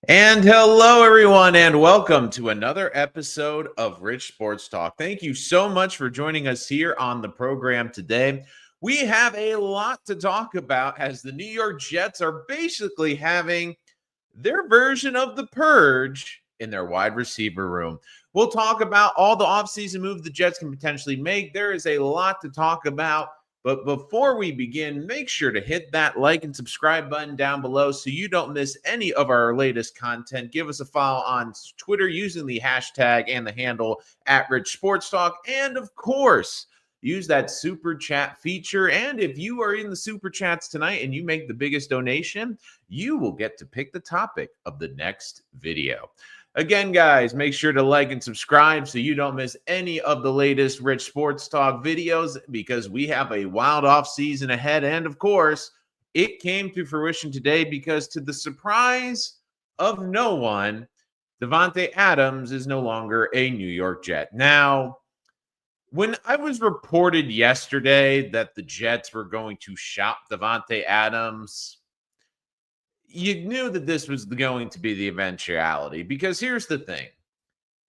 And hello, everyone, and welcome to another episode of Rich Sports Talk. Thank you so much for joining us here on the program today. We have a lot to talk about as the New York Jets are basically having their version of the purge in their wide receiver room. We'll talk about all the offseason moves the Jets can potentially make. There is a lot to talk about. But before we begin, make sure to hit that like and subscribe button down below so you don't miss any of our latest content. Give us a follow on Twitter using the hashtag and the handle at Rich Sports Talk. And of course, use that super chat feature. And if you are in the super chats tonight and you make the biggest donation, you will get to pick the topic of the next video. Again, guys, make sure to like and subscribe so you don't miss any of the latest Rich Sports Talk videos because we have a wild off season ahead. And of course, it came to fruition today because to the surprise of no one, Davante Adams is no longer a New York Jet. Now, when I was reported yesterday that the Jets were going to shop Davante Adams, you knew that this was going to be the eventuality because here's the thing.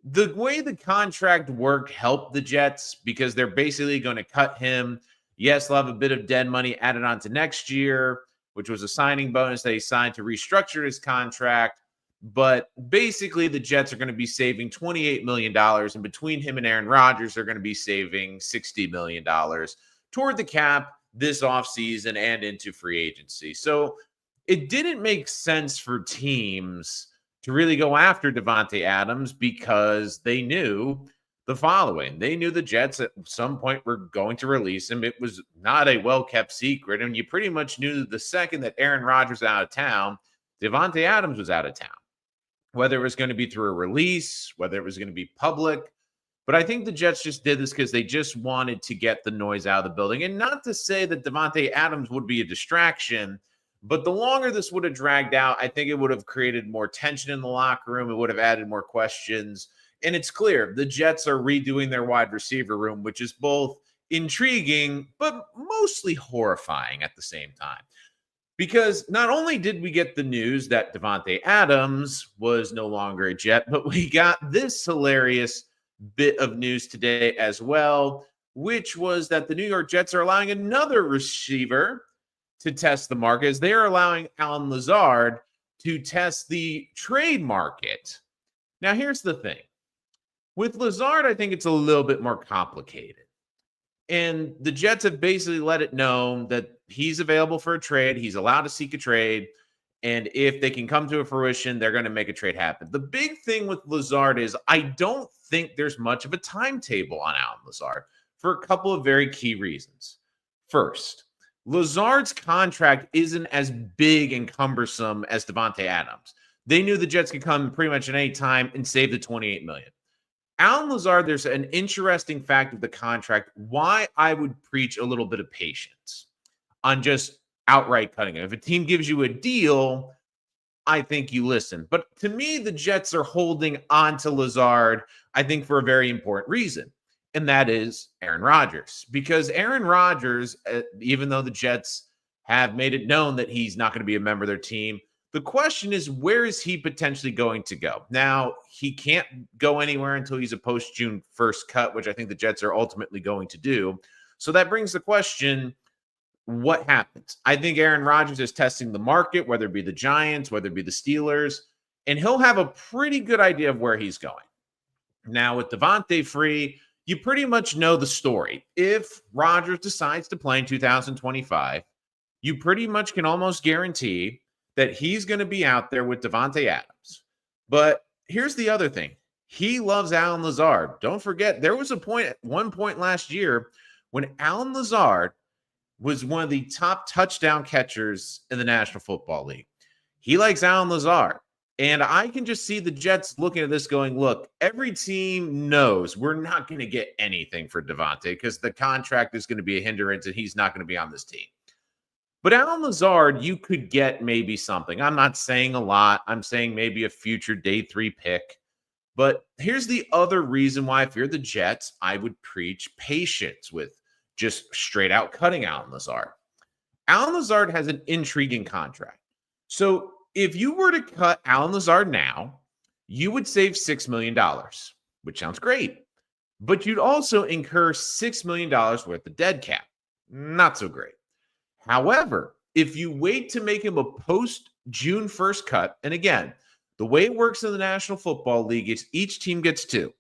The way the contract work helped the Jets because they're basically going to cut him. Yes, they'll have a bit of dead money added on to next year, which was a signing bonus that he signed to restructure his contract. But basically, the Jets are going to be saving $28 million. And between him and Aaron Rodgers, they're going to be saving $60 million toward the cap this offseason and into free agency. So it didn't make sense for teams to really go after Davante Adams because they knew the following. They knew the Jets at some point were going to release him. It was not a well-kept secret, and you pretty much knew the second that Aaron Rodgers was out of town, Davante Adams was out of town, whether it was going to be through a release, whether it was going to be public. But I think the Jets just did this because they just wanted to get the noise out of the building. And not to say that Davante Adams would be a distraction, but the longer this would have dragged out, I think it would have created more tension in the locker room. It would have added more questions. And it's clear the Jets are redoing their wide receiver room, which is both intriguing, but mostly horrifying at the same time. Because not only did we get the news that Davante Adams was no longer a Jet, but we got this hilarious bit of news today as well, which was that the New York Jets are allowing another receiver to test the market as they are allowing Allen Lazard to test the trade market. Now, here's the thing. With Lazard, I think it's a little bit more complicated. And the Jets have basically let it know that he's available for a trade. He's allowed to seek a trade. And if they can come to a fruition, they're going to make a trade happen. The big thing with Lazard is I don't think there's much of a timetable on Allen Lazard for a couple of very key reasons. First, Lazard's contract isn't as big and cumbersome as Davante Adams. They knew the Jets could come pretty much at any time and save the $28 million. Allen Lazard, there's an interesting fact of the contract why I would preach a little bit of patience on just outright cutting him. If a team gives you a deal, I think you listen. But to me, the Jets are holding on to Lazard, I think, for a very important reason. And that is Aaron Rodgers. Because Aaron Rodgers, even though the Jets have made it known that he's not going to be a member of their team, the question is, where is he potentially going to go? Now, he can't go anywhere until he's a post-June 1st cut, which I think the Jets are ultimately going to do. So that brings the question, what happens? I think Aaron Rodgers is testing the market, whether it be the Giants, whether it be the Steelers, and he'll have a pretty good idea of where he's going. Now, with Davante free, you pretty much know the story. If Rodgers decides to play in 2025, you pretty much can almost guarantee that he's going to be out there with Davante Adams. But here's the other thing. He loves Allen Lazard. Don't forget, there was one point last year when Allen Lazard was one of the top touchdown catchers in the National Football League. He likes Allen Lazard. And I can just see the Jets looking at this going, look, every team knows we're not going to get anything for Davante because the contract is going to be a hindrance and he's not going to be on this team. But Allen Lazard, you could get maybe something. I'm not saying a lot. I'm saying maybe a future day 3 pick. But here's the other reason why, if you're the Jets, I would preach patience with just straight out cutting Allen Lazard. Allen Lazard has an intriguing contract. So If you were to cut Alan Lazard now, you would save $6 million, which sounds great. But you'd also incur $6 million worth of dead cap. Not so great. However, if you wait to make him a post June 1st cut, and again, the way it works in the National Football League is each team gets two.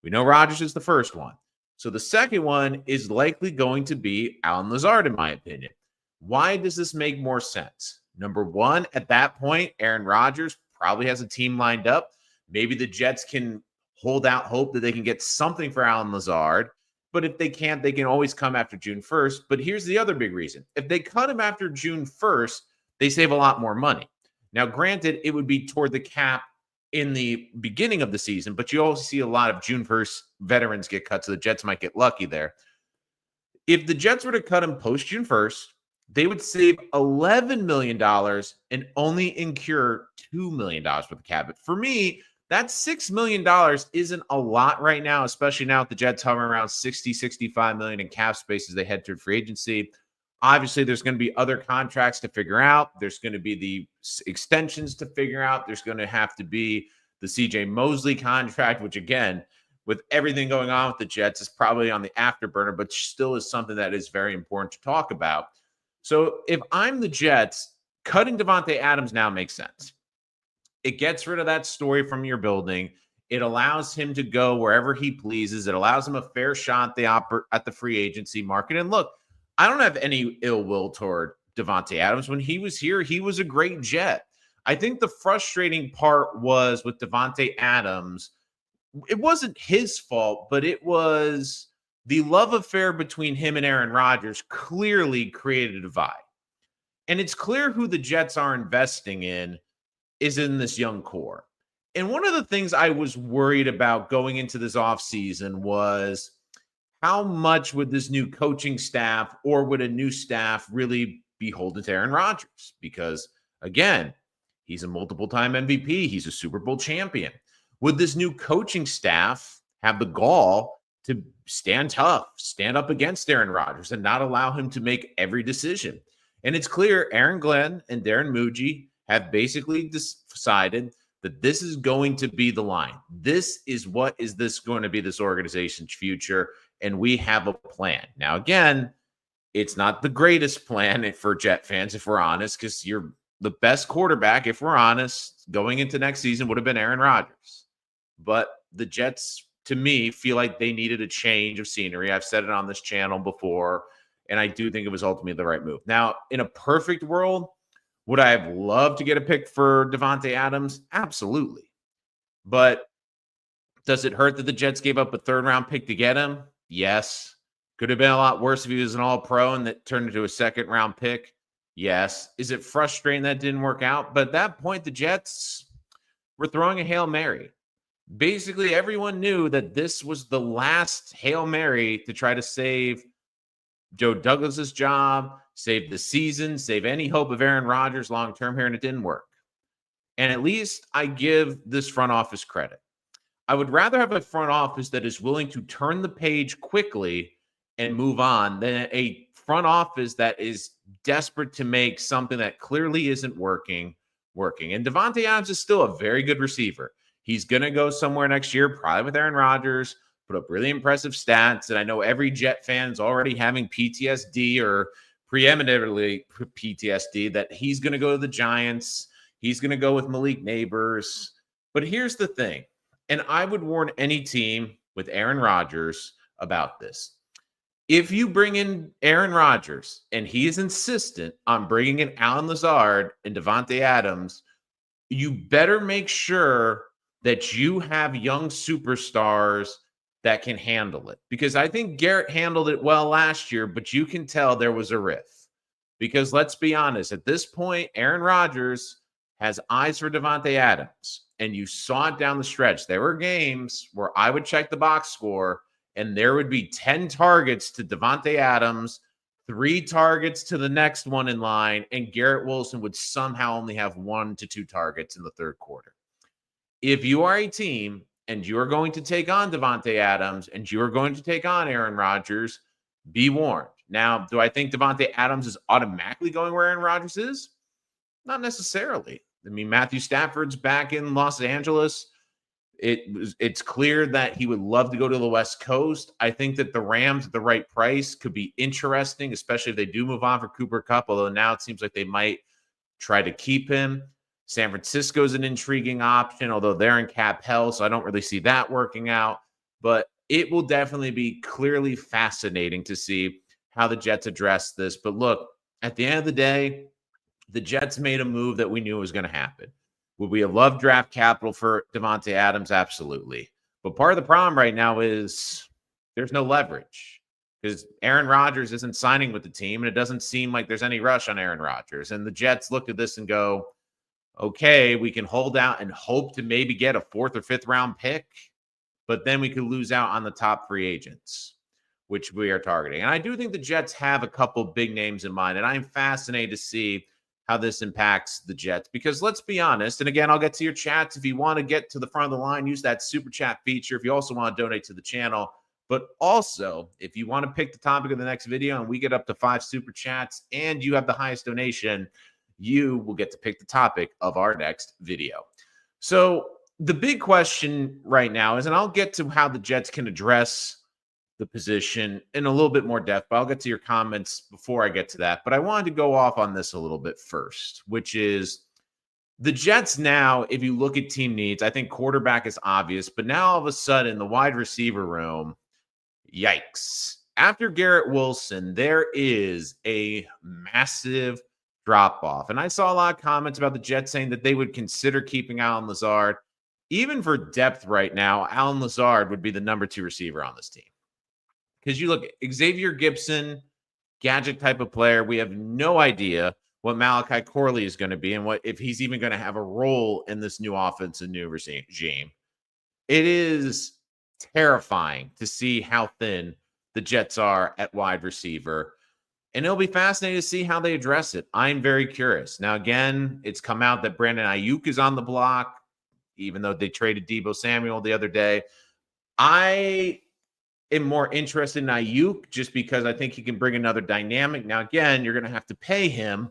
We know Rodgers is the first one. So the second one is likely going to be Alan Lazard, in my opinion. Why does this make more sense? Number one, at that point, Aaron Rodgers probably has a team lined up. Maybe the Jets can hold out hope that they can get something for Alan Lazard. But if they can't, they can always come after June 1st. But here's the other big reason. If they cut him after June 1st, they save a lot more money. Now, granted, it would be toward the cap in the beginning of the season, but you also see a lot of June 1st veterans get cut, so the Jets might get lucky there. If the Jets were to cut him post June 1st, they would save $11 million and only incur $2 million with the cap. But for me, that $6 million isn't a lot right now, especially now with the Jets hovering around 60, 65 million in cap space as they head toward free agency. Obviously, there's going to be other contracts to figure out. There's going to be the extensions to figure out. There's going to have to be the CJ Mosley contract, which again, with everything going on with the Jets, is probably on the afterburner, but still is something that is very important to talk about. So if I'm the Jets, cutting Davante Adams now makes sense. It gets rid of that story from your building. It allows him to go wherever he pleases. It allows him a fair shot at the free agency market. And look, I don't have any ill will toward Davante Adams. When he was here, he was a great Jet. I think the frustrating part was with Davante Adams, it wasn't his fault, but it was the love affair between him and Aaron Rodgers clearly created a divide. And it's clear who the Jets are investing in is in this young core. And one of the things I was worried about going into this offseason was how much would this new coaching staff or would a new staff really be holding to Aaron Rodgers? Because, again, he's a multiple-time MVP. He's a Super Bowl champion. Would this new coaching staff have the gall to stand tough, stand up against Aaron Rodgers, and not allow him to make every decision? And it's clear Aaron Glenn and Darren Muji have basically decided that this is going to be the line. This is what is this going to be this organization's future, and we have a plan. Now, again, it's not the greatest plan for Jet fans, if we're honest, because you're the best quarterback, if we're honest, going into next season would have been Aaron Rodgers. But the Jets, to me, feel like they needed a change of scenery. I've said it on this channel before, and I do think it was ultimately the right move. Now, in a perfect world, would I have loved to get a pick for Davante Adams? Absolutely. But does it hurt that the Jets gave up a third-round pick to get him? Yes. Could have been a lot worse if he was an all-pro and that turned into a second-round pick? Yes. Is it frustrating that didn't work out? But at that point, the Jets were throwing a Hail Mary. Basically, everyone knew that this was the last Hail Mary to try to save Joe Douglas's job, save the season, save any hope of Aaron Rodgers long-term here, and it didn't work. And at least I give this front office credit. I would rather have a front office that is willing to turn the page quickly and move on than a front office that is desperate to make something that clearly isn't working. And Davante Adams is still a very good receiver. He's going to go somewhere next year, probably with Aaron Rodgers, put up really impressive stats. And I know every Jet fan's already having PTSD or preeminently PTSD that he's going to go to the Giants. He's going to go with Malik Neighbors. But here's the thing, and I would warn any team with Aaron Rodgers about this. If you bring in Aaron Rodgers and he is insistent on bringing in Alan Lazard and Davante Adams, you better make sure that you have young superstars that can handle it. Because I think Garrett handled it well last year, but you can tell there was a riff. Because let's be honest, at this point, Aaron Rodgers has eyes for Davante Adams. And you saw it down the stretch. There were games where I would check the box score and there would be 10 targets to Davante Adams, 3 targets to the next one in line, and Garrett Wilson would somehow only have 1 to 2 targets in the third quarter. If you are a team and you are going to take on Davante Adams and you are going to take on Aaron Rodgers, be warned. Now, do I think Davante Adams is automatically going where Aaron Rodgers is? Not necessarily. I mean, Matthew Stafford's back in Los Angeles. It's clear that he would love to go to the West Coast. I think that the Rams at the right price could be interesting, especially if they do move on for Cooper Kupp, although now it seems like they might try to keep him. San Francisco's an intriguing option, although they're in cap hell, so I don't really see that working out. But it will definitely be clearly fascinating to see how the Jets address this. But look, at the end of the day, the Jets made a move that we knew was going to happen. Would we have loved draft capital for Davante Adams? Absolutely. But part of the problem right now is there's no leverage because Aaron Rodgers isn't signing with the team, and it doesn't seem like there's any rush on Aaron Rodgers. And the Jets looked at this and go, okay, we can hold out and hope to maybe get a 4th or 5th round pick, but then we could lose out on the top free agents, which we are targeting. And I do think the Jets have a couple big names in mind, and I'm fascinated to see how this impacts the Jets. Because let's be honest, and again, I'll get to your chats. If you want to get to the front of the line, use that super chat feature. If you also want to donate to the channel, but also if you want to pick the topic of the next video and we get up to 5 super chats and you have the highest donation, you will get to pick the topic of our next video. So the big question right now is, and I'll get to how the Jets can address the position in a little bit more depth, but I'll get to your comments before I get to that. But I wanted to go off on this a little bit first, which is the Jets now, if you look at team needs, I think quarterback is obvious, but now all of a sudden the wide receiver room, yikes. After Garrett Wilson, there is a massive drop off. And I saw a lot of comments about the Jets saying that they would consider keeping Alan Lazard. Even for depth right now, Alan Lazard would be the number 2 receiver on this team. Because you look, Xavier Gibson, gadget type of player, we have no idea what Malachi Corley is going to be and what if he's even going to have a role in this new offense and new regime. It is terrifying to see how thin the Jets are at wide receiver. And it'll be fascinating to see how they address it. I'm very curious. Now, again, it's come out that Brandon Ayuk is on the block, even though they traded Deebo Samuel the other day. I am more interested in Ayuk just because I think he can bring another dynamic. Now, again, you're going to have to pay him.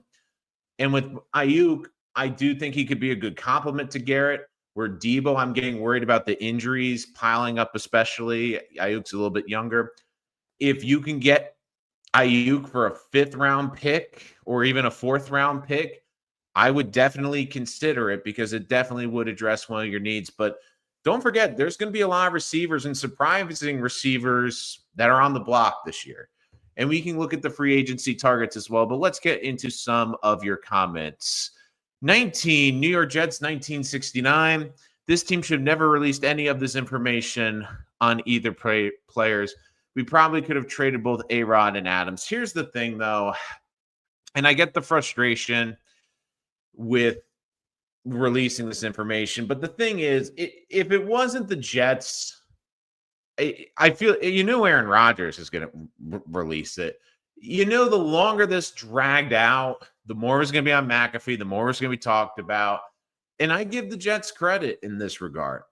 And with Ayuk, I do think he could be a good complement to Garrett. Where Deebo, I'm getting worried about the injuries piling up, especially. Ayuk's a little bit younger. If you can get Ayuk for a 5th round pick or even a 4th round pick, I would definitely consider it because it definitely would address one of your needs. But don't forget, there's going to be a lot of receivers and surprising receivers that are on the block this year. And we can look at the free agency targets as well. But let's get into some of your comments. 19, New York Jets, 1969. This team should have never released any of this information on either players. We probably could have traded both A-Rod and Adams. Here's the thing, though, and I get the frustration with releasing this information, but the thing is, if it wasn't the Jets, I feel you knew Aaron Rodgers is going to release it. You know, the longer this dragged out, the more it's going to be on McAfee, the more it's going to be talked about. And I give the Jets credit in this regard.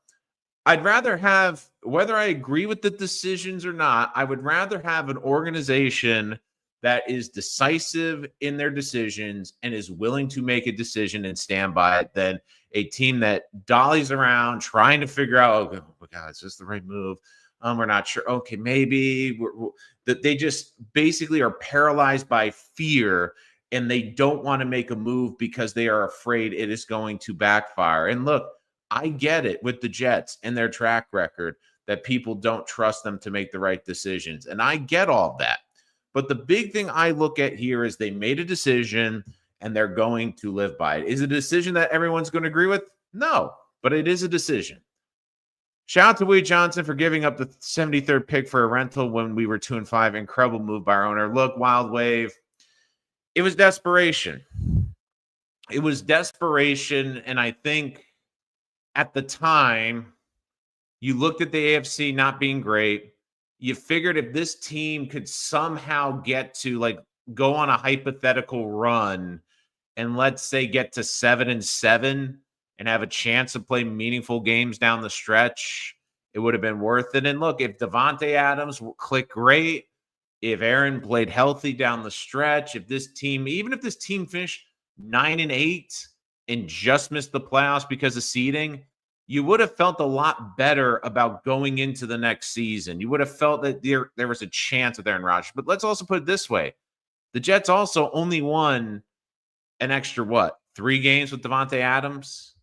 I'd rather have, whether I agree with the decisions or not, I would rather have an organization that is decisive in their decisions and is willing to make a decision and stand by it than a team that dollies around trying to figure out, oh my God, is this the right move? We're not sure. Okay, maybe. That they just basically are paralyzed by fear and they don't want to make a move because they are afraid it is going to backfire. And look, I get it with the Jets and their track record that people don't trust them to make the right decisions. And I get all that. But the big thing I look at here is they made a decision and they're going to live by it. Is it a decision that everyone's going to agree with? No, but it is a decision. Shout out to Wade Johnson for giving up the 73rd pick for a rental when we were 2-5. Incredible move by our owner. Look, Wild Wave. It was desperation. It was desperation. And I think at the time, you looked at the AFC not being great. You figured if this team could somehow get to go on a hypothetical run and let's say get to 7-7 and have a chance to play meaningful games down the stretch, it would have been worth it. And look, if Davante Adams clicked great, if Aaron played healthy down the stretch, if this team, even if this team finished 9-8, and just missed the playoffs because of seeding, you would have felt a lot better about going into the next season. You would have felt that there was a chance with Aaron Rodgers. But let's also put it this way. The Jets also only won an extra, 3 games with Davante Adams?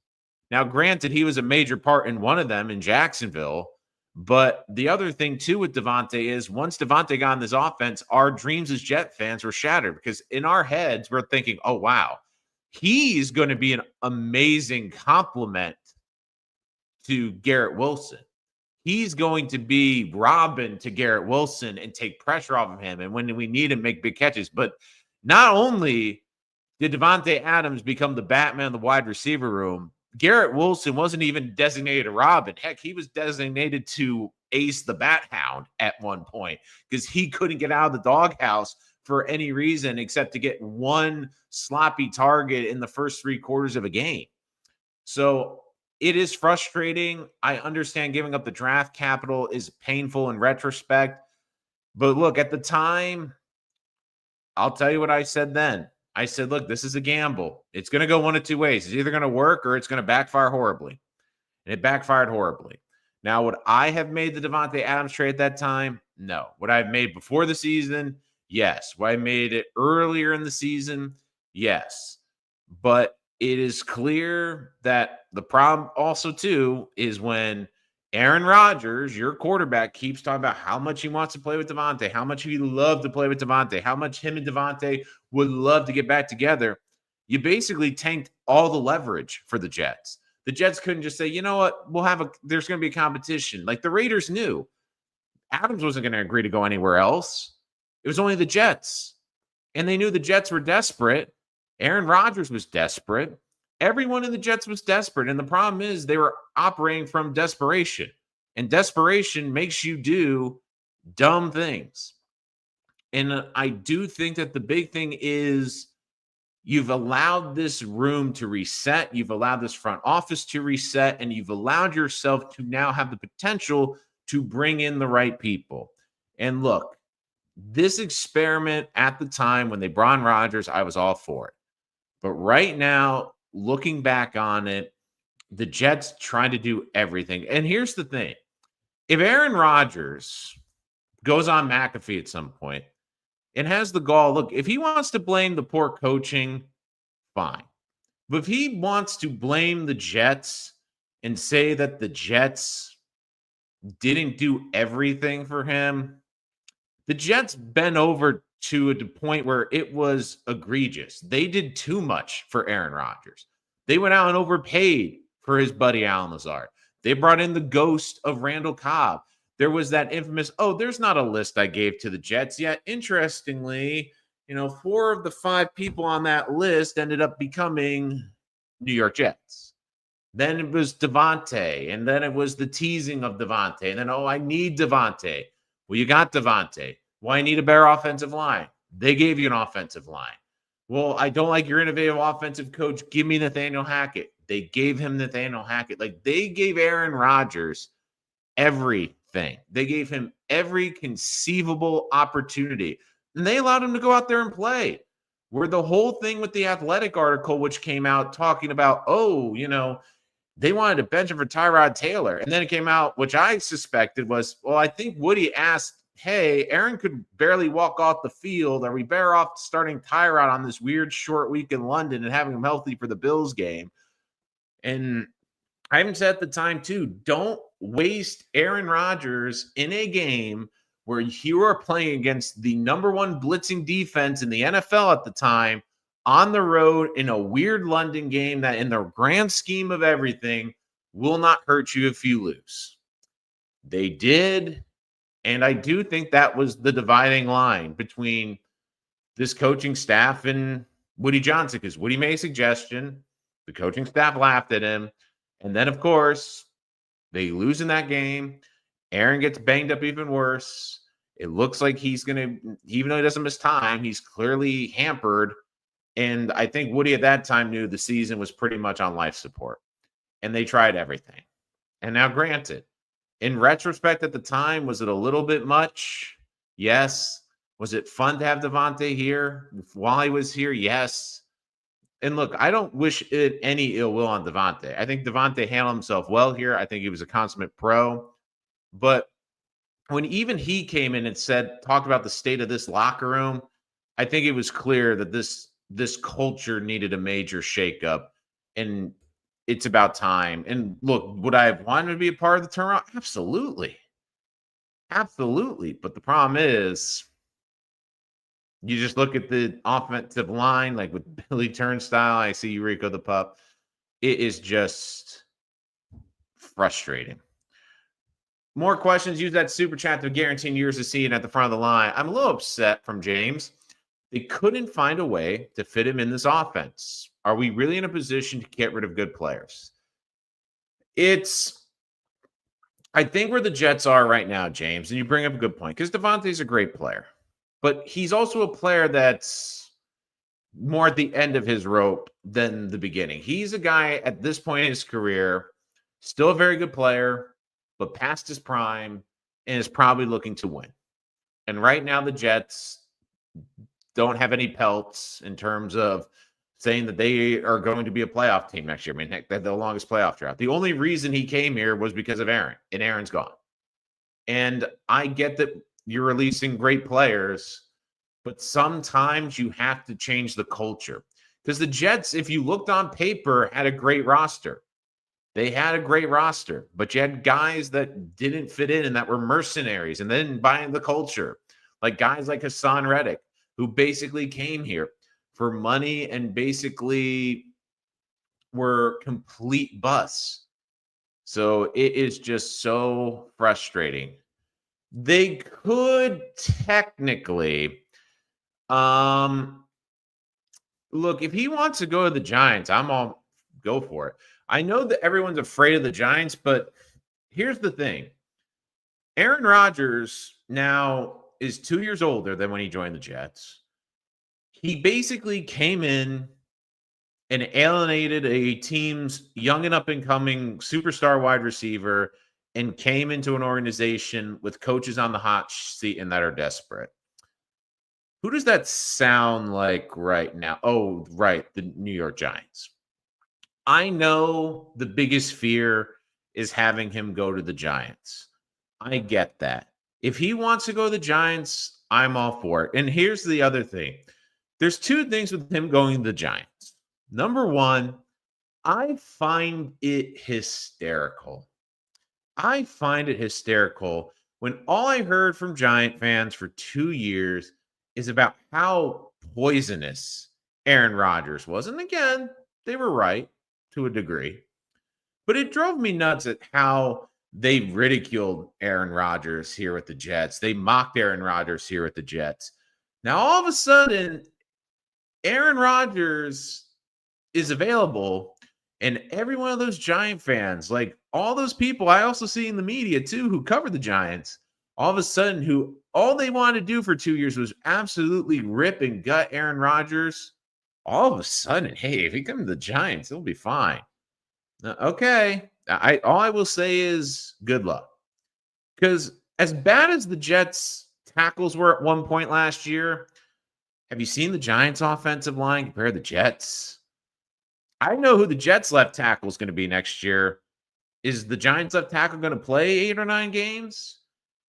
Now, granted, he was a major part in one of them in Jacksonville. But the other thing, too, with Davante is once Davante got in this offense, our dreams as Jet fans were shattered because in our heads, we're thinking, oh, wow, he's going to be an amazing complement to Garrett Wilson. He's going to be Robin to Garrett Wilson and take pressure off of him. And when we need him, make big catches. But not only did Davante Adams become the Batman of the wide receiver room, Garrett Wilson wasn't even designated a Robin. Heck, he was designated to ace the Bat Hound at one point because he couldn't get out of the doghouse for any reason except to get one sloppy target in the first 3 quarters of a game. So it is frustrating. I understand giving up the draft capital is painful in retrospect. But look, at the time, I'll tell you what I said then. I said, look, this is a gamble. It's going to go one of 2 ways. It's either going to work or it's going to backfire horribly. And it backfired horribly. Now, would I have made the Davante Adams trade at that time? No. Would I have made before the season? Yes. Would I have made it earlier in the season? Yes. But it is clear that the problem also, too, is when Aaron Rodgers, your quarterback, keeps talking about how much he wants to play with Davante, how much he'd love to play with Davante, how much him and Davante would love to get back together. You basically tanked all the leverage for the Jets. The Jets couldn't just say, you know what, there's going to be a competition. Like the Raiders knew Adams wasn't going to agree to go anywhere else. It was only the Jets. And they knew the Jets were desperate. Aaron Rodgers was desperate. Everyone in the Jets was desperate. And the problem is they were operating from desperation. And desperation makes you do dumb things. And I do think that the big thing is you've allowed this room to reset. You've allowed this front office to reset. And you've allowed yourself to now have the potential to bring in the right people. And look, this experiment at the time when they brought in Rodgers, I was all for it. But right now, looking back on it, the Jets trying to do everything. And here's the thing. If Aaron Rodgers goes on McAfee at some point and has the gall, look, if he wants to blame the poor coaching, fine. But if he wants to blame the Jets and say that the Jets didn't do everything for him, the Jets bent over to a point where it was egregious. They did too much for Aaron Rodgers. They went out and overpaid for his buddy Alan Lazard. They brought in the ghost of Randall Cobb. There was that infamous, there's not a list I gave to the Jets yet. Interestingly, 4 of the 5 people on that list ended up becoming New York Jets. Then it was Davante, and then it was the teasing of Davante. And then, I need Davante. Well, you got Davante. Well, I need a better offensive line. They gave you an offensive line. Well, I don't like your innovative offensive coach. Give me Nathaniel Hackett. They gave him Nathaniel Hackett. Like they gave Aaron Rodgers everything. They gave him every conceivable opportunity. And they allowed him to go out there and play. Where the whole thing with the Athletic article, which came out talking about, they wanted to bench him for Tyrod Taylor. And then it came out, which I suspected was, I think Woody asked, hey, Aaron could barely walk off the field. Are we better off starting Tyrod on this weird short week in London and having him healthy for the Bills game? And I even said at the time, too, don't waste Aaron Rodgers in a game where you are playing against the number 1 blitzing defense in the NFL at the time on the road in a weird London game that in the grand scheme of everything will not hurt you if you lose. They did. And I do think that was the dividing line between this coaching staff and Woody Johnson, because Woody made a suggestion. The coaching staff laughed at him. And then, of course, they lose in that game. Aaron gets banged up even worse. It looks like he's going to, even though he doesn't miss time, he's clearly hampered. And I think Woody at that time knew the season was pretty much on life support. And they tried everything. And now, granted, in retrospect at the time, was it a little bit much? Yes. Was it fun to have Davante here while he was here? Yes. And look, I don't wish it any ill will on Davante. I think Davante handled himself well here. I think he was a consummate pro. But when even he came in and talked about the state of this locker room, I think it was clear that this culture needed a major shakeup, and it's about time. And look, would I have wanted to be a part of the turnaround? Absolutely. Absolutely. But the problem is, you just look at the offensive line, like with Billy Turnstile. I see you, Rico the Pup. It is just frustrating. More questions. Use that super chat to guarantee yours to see it at the front of the line. I'm a little upset from James. They couldn't find a way to fit him in this offense. Are we really in a position to get rid of good players? I think where the Jets are right now, James, and you bring up a good point, because Davante's a great player, but he's also a player that's more at the end of his rope than the beginning. He's a guy at this point in his career, still a very good player, but past his prime and is probably looking to win. And right now, the Jets don't have any pelts in terms of saying that they are going to be a playoff team next year. I mean, heck, they're the longest playoff drought. The only reason he came here was because of Aaron, and Aaron's gone. And I get that you're releasing great players, but sometimes you have to change the culture. Because the Jets, if you looked on paper, had a great roster. They had a great roster, but you had guys that didn't fit in and that were mercenaries and then buying the culture. Like guys like Hassan Reddick, who basically came here for money and basically were complete busts. So it is just so frustrating. They could technically, look, if he wants to go to the Giants, I'm all go for it. I know that everyone's afraid of the Giants, but here's the thing. Aaron Rodgers now is 2 years older than when he joined the Jets. He basically came in and alienated a team's young and up-and-coming superstar wide receiver and came into an organization with coaches on the hot seat and that are desperate. Who does that sound like right now? Oh, right, the New York Giants. I know the biggest fear is having him go to the Giants. I get that. If he wants to go to the Giants, I'm all for it. And here's the other thing. There's two things with him going to the Giants. Number one, I find it hysterical. I find it hysterical when all I heard from Giant fans for 2 years is about how poisonous Aaron Rodgers was. And again, they were right to a degree. But it drove me nuts at how they ridiculed Aaron Rodgers here with the Jets. They mocked Aaron Rodgers here with the Jets. Now, all of a sudden, Aaron Rodgers is available, and every one of those Giant fans, like all those people I also see in the media too who cover the Giants, all of a sudden who all they wanted to do for 2 years was absolutely rip and gut Aaron Rodgers. All of a sudden, hey, if he comes to the Giants, he'll be fine. Okay. All I will say is good luck. Because as bad as the Jets tackles were at one point last year, have you seen the Giants offensive line compare to the Jets? I know who the Jets left tackle is going to be next year. Is the Giants left tackle going to play 8 or 9 games?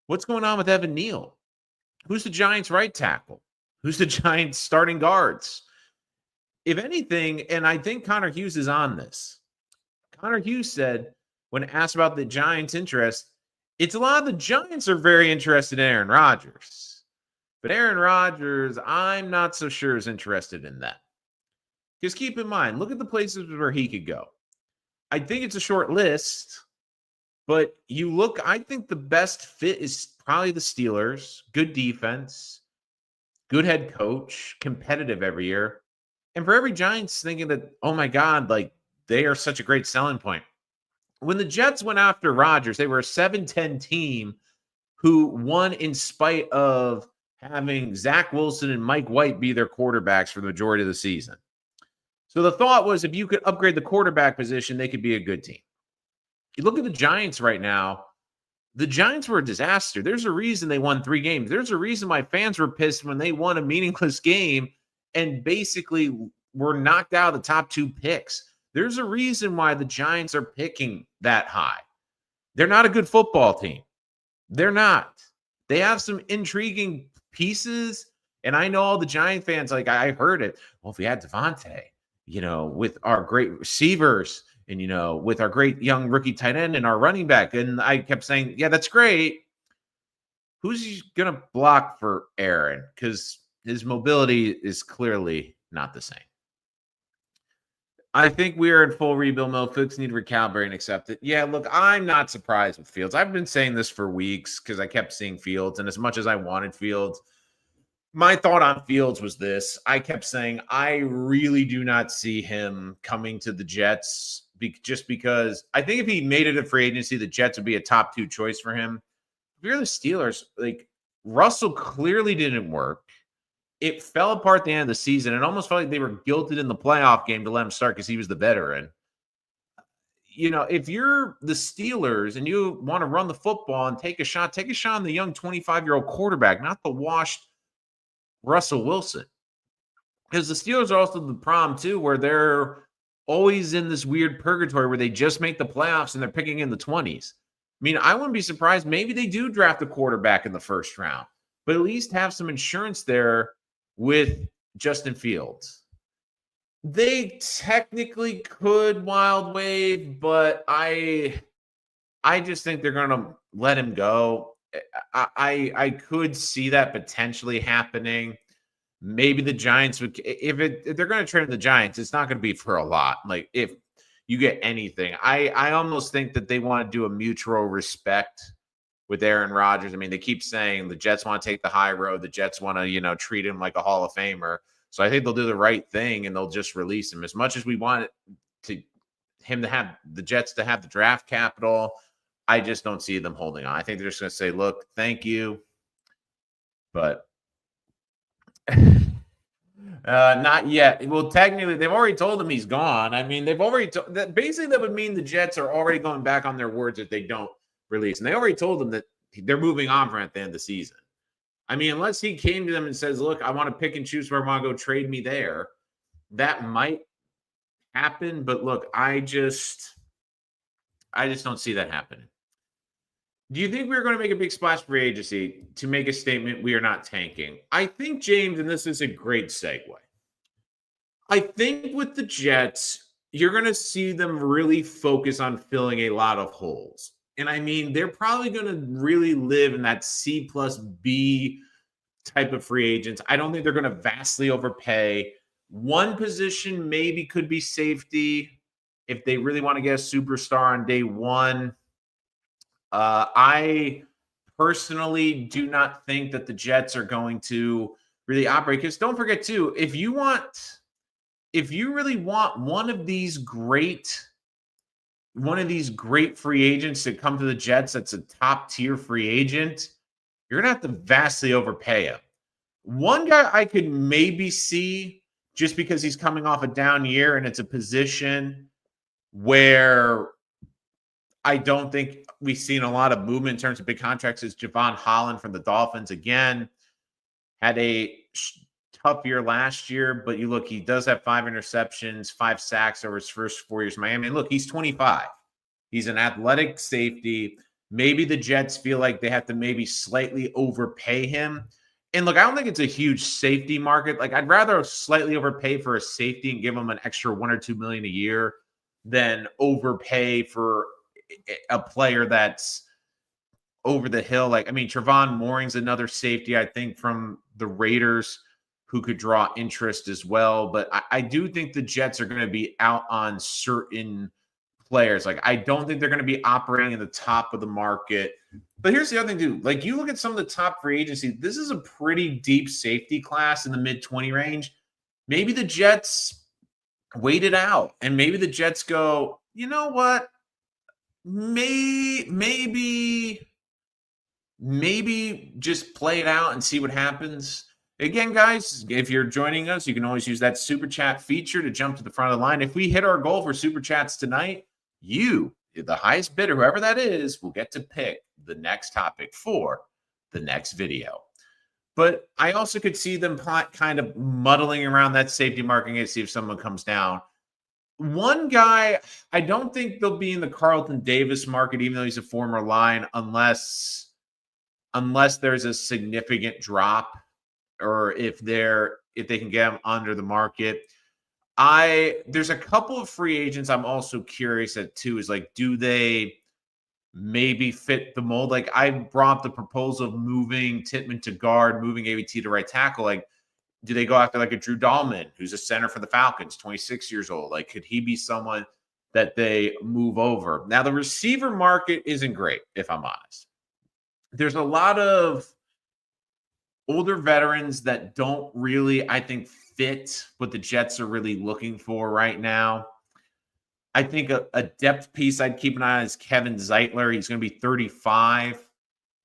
What's going on with Evan Neal? Who's the Giants right tackle? Who's the Giants starting guards? If anything, and I think Connor Hughes is on this. Connor Hughes said, when asked about the Giants' interest, it's a lot of the Giants are very interested in Aaron Rodgers. But Aaron Rodgers, I'm not so sure is interested in that. Because keep in mind, look at the places where he could go. I think it's a short list, but you look, I think the best fit is probably the Steelers. Good defense, good head coach, competitive every year. And for every Giants thinking that, oh my God, like they are such a great selling point. When the Jets went after Rodgers, they were a 7-10 team who won in spite of having Zach Wilson and Mike White be their quarterbacks for the majority of the season. So the thought was if you could upgrade the quarterback position, they could be a good team. You look at the Giants right now, the Giants were a disaster. There's a reason they won 3 games. There's a reason my fans were pissed when they won a meaningless game and basically were knocked out of the top 2 picks. There's a reason why the Giants are picking that high. They're not a good football team. They're not. They have some intriguing pieces. And I know all the Giant fans, like I heard it. Well, if we had Davante, with our great receivers and, with our great young rookie tight end and our running back. And I kept saying, yeah, that's great. Who's going to block for Aaron? Because his mobility is clearly not the same. I think we are in full rebuild mode. Folks need to recalibrate and accept it. Yeah, look, I'm not surprised with Fields. I've been saying this for weeks because I kept seeing Fields. And as much as I wanted Fields, my thought on Fields was this. I kept saying, I really do not see him coming to the Jets just because I think if he made it a free agency, the Jets would be a top 2 choice for him. If you're the Steelers, like Russell clearly didn't work. It fell apart at the end of the season. It almost felt like they were guilted in the playoff game to let him start because he was the veteran. If you're the Steelers and you want to run the football and take a shot on the young 25-year-old quarterback, not the washed Russell Wilson. Because the Steelers are also the problem, too, where they're always in this weird purgatory where they just make the playoffs and they're picking in the 20s. I mean, I wouldn't be surprised. Maybe they do draft a quarterback in the first round, but at least have some insurance there with Justin Fields. They technically could wild wave, but I just think they're going to let him go. I could see that potentially happening. Maybe the Giants would, if they're going to trade the Giants, it's not going to be for a lot. Like if you get anything, I almost think that they want to do a mutual respect with Aaron Rodgers. I mean, they keep saying the Jets want to take the high road. The Jets want to, treat him like a Hall of Famer. So I think they'll do the right thing and they'll just release him. As much as we want him to have the Jets to have the draft capital, I just don't see them holding on. I think they're just going to say, look, thank you. But not yet. Well, technically, they've already told him he's gone. I mean, they've already basically that would mean the Jets are already going back on their words if they don't release. And they already told him that they're moving on from at the end of the season. I mean, unless he came to them and says, look, I want to pick and choose where I want to go trade me there, that might happen. But look, I just don't see that happening. Do you think we're going to make a big splash free agency to make a statement we are not tanking? I think, James, and this is a great segue. I think with the Jets, you're going to see them really focus on filling a lot of holes. And I mean, they're probably going to really live in that C plus B type of free agents. I don't think they're going to vastly overpay. One position maybe could be safety if they really want to get a superstar on day one. I personally do not think that the Jets are going to really operate, because don't forget too, if you really want one of these great free agents to come to the Jets that's a top tier free agent, you're going to have to vastly overpay him. One guy I could maybe see, just because he's coming off a down year and it's a position where I don't think we've seen a lot of movement in terms of big contracts, is Javon Holland from the Dolphins. Again, had a tough year last year, but you look, he does have 5 interceptions, 5 sacks over his first 4 years in Miami. And look, he's 25. He's an athletic safety. Maybe the Jets feel like they have to maybe slightly overpay him. And look, I don't think it's a huge safety market. Like, I'd rather slightly overpay for a safety and give him an extra $1 or $2 million a year than overpay for a player that's over the hill. Like, I mean, Trevon Mooring's another safety, I think, from the Raiders who could draw interest as well. But I do think the Jets are going to be out on certain players. Like, I don't think they're going to be operating in the top of the market. But here's the other thing, too. Like, you look at some of the top free agency, this is a pretty deep safety class in the mid-20 range. Maybe the Jets wait it out, and maybe the Jets go, you know what? Maybe just play it out and see what happens. Again, guys, if you're joining us, you can always use that super chat feature to jump to the front of the line. If we hit our goal for super chats tonight, you, the highest bidder, whoever that is, will get to pick the next topic for the next video. But I also could see them kind of muddling around that safety market to see if someone comes down. One guy, I don't think they'll be in the Carlton Davis market, even though he's a former line, unless there's a significant drop, or if they can get him under the market. There's a couple of free agents I'm also curious at too, is like, do they maybe fit the mold? Like, I brought up the proposal of moving Titman to guard, moving AVT to right tackle. Like, do they go after like a Drew Dahlman, who's a center for the Falcons, 26 years old? Like, could he be someone that they move over? Now, the receiver market isn't great, if I'm honest. There's a lot of older veterans that don't really, I think, fit what the Jets are really looking for right now. I think a depth piece I'd keep an eye on is Kevin Zeitler. He's going to be 35.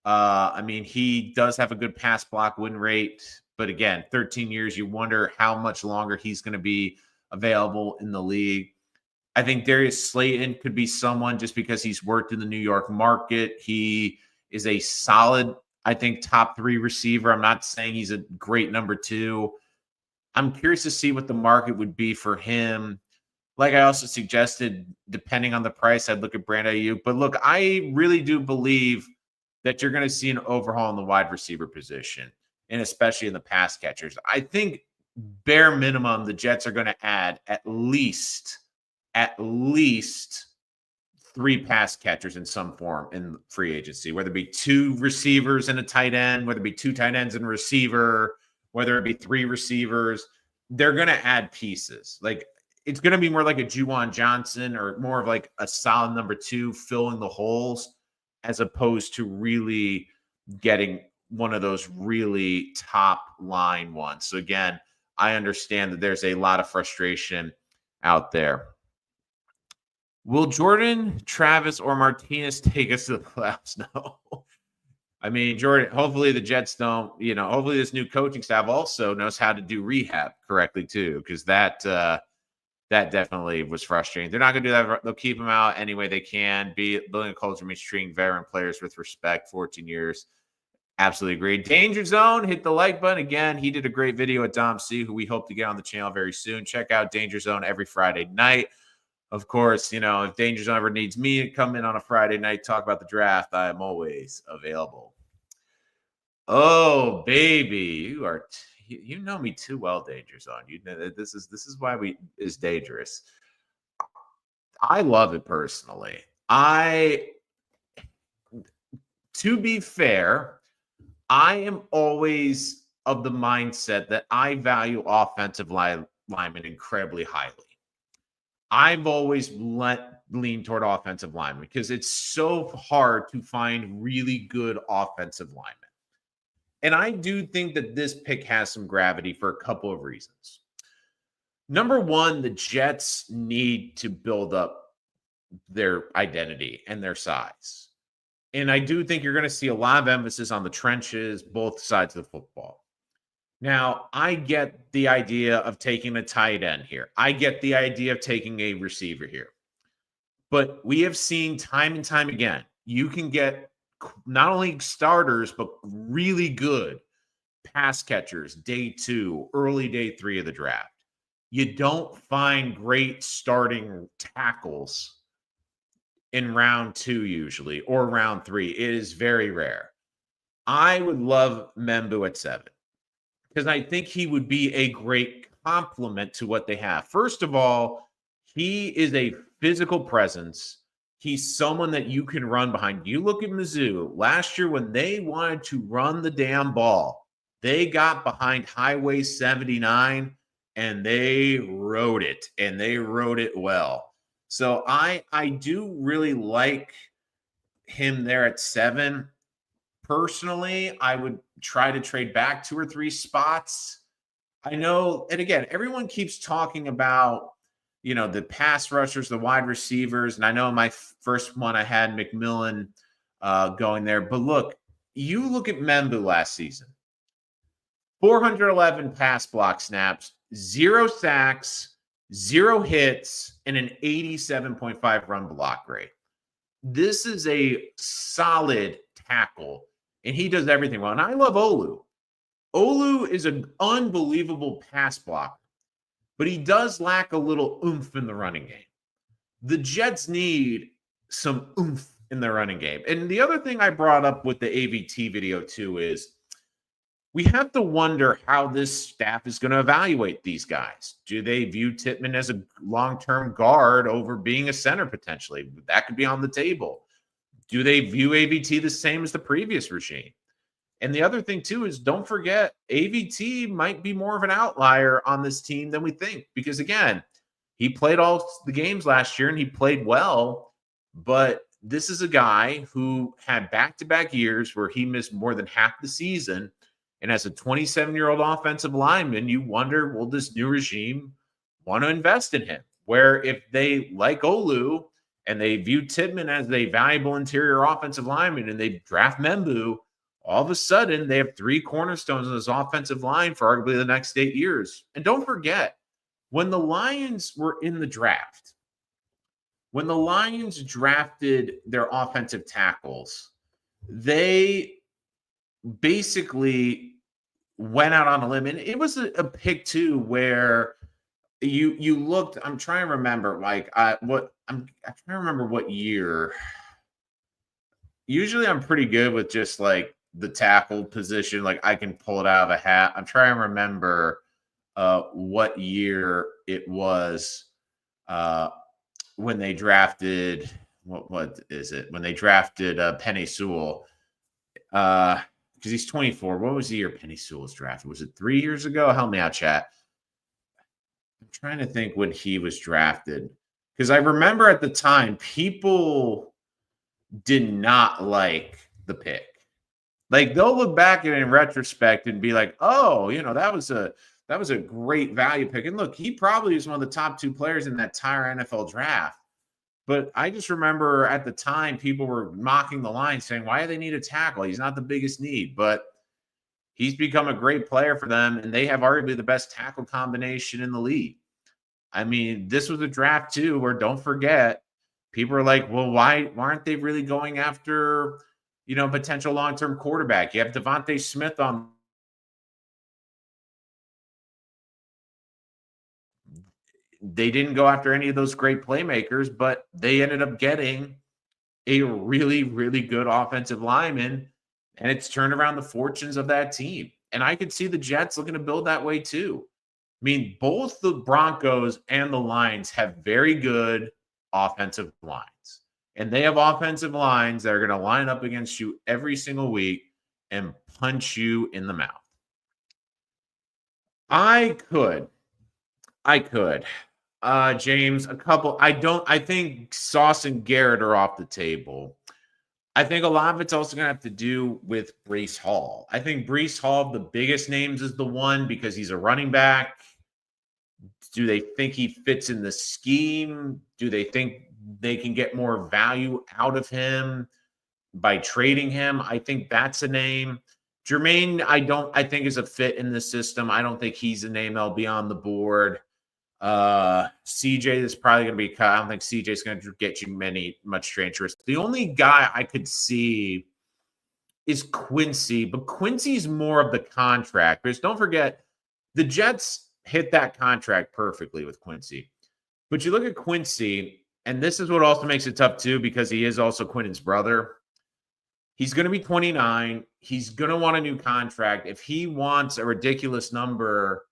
I mean, he does have a good pass block win rate, but again, 13 years, you wonder how much longer he's going to be available in the league. I think Darius Slayton could be someone just because he's worked in the New York market. He is a solid, I think, top 3 receiver. I'm not saying he's a great number 2. I'm curious to see what the market would be for him. Like I also suggested, depending on the price, I'd look at Brandon Ayuk. But look, I really do believe that you're going to see an overhaul in the wide receiver position, and especially in the pass catchers. I think bare minimum, the Jets are going to add at least 3 pass catchers in some form in free agency, whether it be 2 receivers and a tight end, whether it be 2 tight ends and a receiver, whether it be 3 receivers. They're going to add pieces. Like, it's going to be more like a Juwan Johnson, or more of like a solid number 2 filling the holes, as opposed to really getting one of those really top line ones. So again, I understand that there's a lot of frustration out there. Will Jordan, Travis, or Martinez take us to the playoffs? No. I mean, Jordan, hopefully the Jets don't, hopefully this new coaching staff also knows how to do rehab correctly too, because that definitely was frustrating. They're not going to do that. They'll keep them out any way they can. Building a culture means treating veteran players with respect. 14 years. Absolutely agree. Danger Zone, hit the like button. Again, he did a great video with Dom C, who we hope to get on the channel very soon. Check out Danger Zone every Friday night. Of course, if Danger Zone ever needs me to come in on a Friday night, talk about the draft, I am always available. Oh, baby, you know me too well, Danger Zone. You know that this is why is dangerous. I love it personally. To be fair, I am always of the mindset that I value offensive linemen incredibly highly. I've always leaned toward offensive linemen because it's so hard to find really good offensive linemen. And I do think that this pick has some gravity for a couple of reasons. Number one, the Jets need to build up their identity and their size. And I do think you're going to see a lot of emphasis on the trenches, both sides of the football. Now, I get the idea of taking a tight end here. I get the idea of taking a receiver here. But we have seen time and time again, you can get not only starters, but really good pass catchers day 2, early day 3 of the draft. You don't find great starting tackles in round 2 usually, or round 3. It is very rare. I would love Membu at 7 because I think he would be a great complement to what they have. First of all, he is a physical presence. He's someone that you can run behind. You look at Mizzou last year when they wanted to run the damn ball. They got behind Highway 79 and they rode it, and they rode it well. So I do really like him there at 7. Personally, I would try to trade back 2 or 3 spots. I know, and again, everyone keeps talking about, the pass rushers, the wide receivers, and I know my first one I had McMillan going there. But look, you look at Membu last season. 411 pass block snaps, 0 sacks, 0 hits, and an 87.5 run block rate. This is a solid tackle, and he does everything well. And I love Olu. Olu is an unbelievable pass blocker, but he does lack a little oomph in the running game. The Jets need some oomph in their running game. And the other thing I brought up with the AVT video too is we have to wonder how this staff is going to evaluate these guys. Do they view Tippmann as a long-term guard over being a center potentially? That could be on the table. Do they view AVT the same as the previous regime? And the other thing, too, is don't forget, AVT might be more of an outlier on this team than we think. Because, again, he played all the games last year and he played well. But this is a guy who had back-to-back years where he missed more than half the season. And as a 27-year-old offensive lineman, you wonder, will this new regime want to invest in him? Where if they like Olu and they view Tippmann as a valuable interior offensive lineman and they draft Membu, all of a sudden they have three cornerstones in this offensive line for arguably the next 8 years. And don't forget, when the Lions were in the draft, when the Lions drafted their offensive tackles, they basically went out on a limb. And it was a pick too where you looked, I'm trying to remember I'm trying to remember what year. Usually I'm pretty good with just like the tackle position. Like I can pull it out of a hat. I'm trying to remember what year it was when they drafted, what is it? When they drafted Penei Sewell, because he's 24. What was the year Penei Sewell was drafted? Was it 3 years ago? Help me out, chat. I'm trying to think when he was drafted. Because I remember at the time, people did not like the pick. Like they'll look back at it in retrospect and be like, oh, that was a great value pick. And look, he probably is one of the top 2 players in that entire NFL draft. But I just remember at the time, people were mocking the line saying, why do they need a tackle? He's not the biggest need, but he's become a great player for them. And they have arguably the best tackle combination in the league. I mean, this was a draft too, where don't forget, people are like, well, why aren't they really going after, potential long-term quarterback? You have Davante Smith on. They didn't go after any of those great playmakers, but they ended up getting a really, really good offensive lineman, and it's turned around the fortunes of that team. And I could see the Jets looking to build that way too. I mean, both the Broncos and the Lions have very good offensive lines, and they have offensive lines that are going to line up against you every single week and punch you in the mouth. I could. James, I think Sauce and Garrett are off the table. I think a lot of it's also going to have to do with Breece Hall. I think Breece Hall, the biggest names, is the one because he's a running back. Do they think he fits in the scheme? Do they think they can get more value out of him by trading him? I think that's a name. Jermaine, I think is a fit in the system. I don't think he's a name that'll be on the board. CJ is probably going to be cut. I don't think CJ is going to get you much transfers. The only guy I could see is Quincy, but Quincy's more of the contract. Because don't forget, the Jets hit that contract perfectly with Quincy. But you look at Quincy, and this is what also makes it tough too, because he is also Quinn's brother. He's going to be 29. He's going to want a new contract. If he wants a ridiculous number,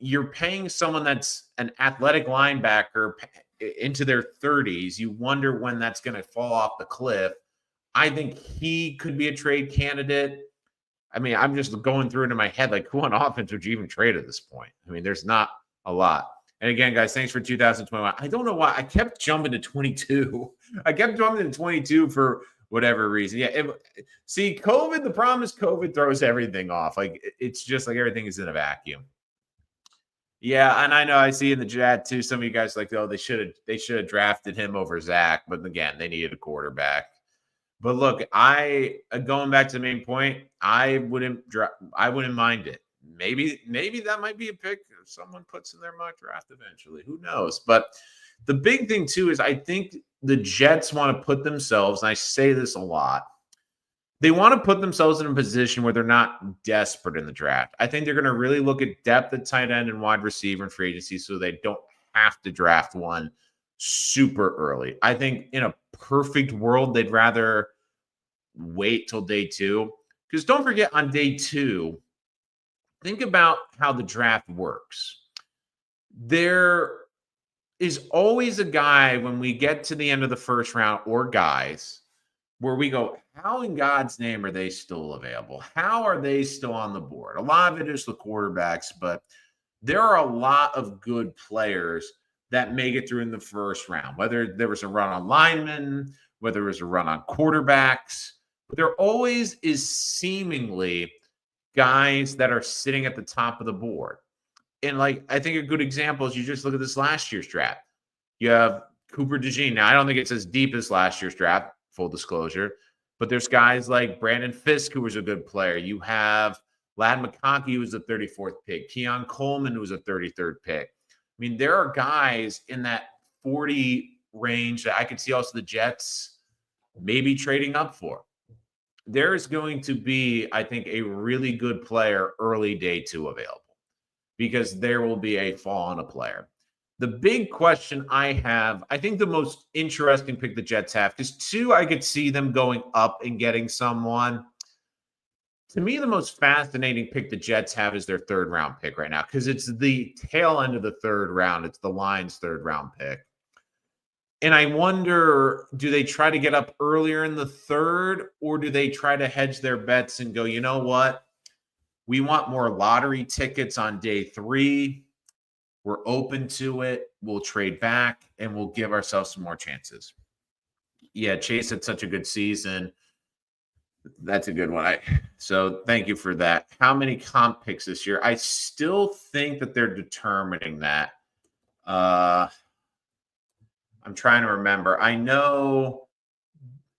you're paying someone that's an athletic linebacker into their 30s. You wonder when that's going to fall off the cliff. I think he could be a trade candidate. I mean, I'm just going through it in my head, like who on offense would you even trade at this point? I mean, there's not a lot. And again, guys, thanks for 2021. I don't know why I kept jumping to 22. I kept jumping to 22 for whatever reason. Yeah. See, COVID, the problem is COVID throws everything off. Like it's just like everything is in a vacuum. Yeah, and I know I see in the chat too, some of you guys like, oh, they should have drafted him over Zach, but again, they needed a quarterback. But look, going back to the main point, I wouldn't mind it. Maybe that might be a pick if someone puts in their mock draft eventually. Who knows? But the big thing too is I think the Jets want to put themselves, and I say this a lot, they want to put themselves in a position where they're not desperate in the draft. I think they're going to really look at depth at tight end and wide receiver in free agency so they don't have to draft one super early. I think in a perfect world, they'd rather wait till day 2. Because don't forget, on day 2, think about how the draft works. There is always a guy when we get to the end of the first round, or guys, where we go, how in God's name are they still available? How are they still on the board? A lot of it is the quarterbacks, but there are a lot of good players that make it through in the first round, whether there was a run on linemen, whether it was a run on quarterbacks. But there always is seemingly guys that are sitting at the top of the board. And like, I think a good example is you just look at this last year's draft. You have Cooper DeJean. Now, I don't think it's as deep as last year's draft, full disclosure, but there's guys like Brandon Fisk, who was a good player. You have Ladd McConkey, who was the 34th pick. Keon Coleman, who was a 33rd pick. I mean, there are guys in that 40 range that I could see also the Jets maybe trading up for. There is going to be, I think, a really good player early day 2 available because there will be a fall on a player. The big question I have, I think the most interesting pick the Jets have, because 2, I could see them going up and getting someone. To me, the most fascinating pick the Jets have is their 3rd round pick right now, because it's the tail end of the 3rd round. It's the Lions' 3rd round pick. And I wonder, do they try to get up earlier in the 3rd, or do they try to hedge their bets and go, you know what? We want more lottery tickets on day 3. We're open to it. We'll trade back and we'll give ourselves some more chances. Yeah, Chase had such a good season. That's a good one. So thank you for that. How many comp picks this year? I still think that they're determining that. I'm trying to remember. I know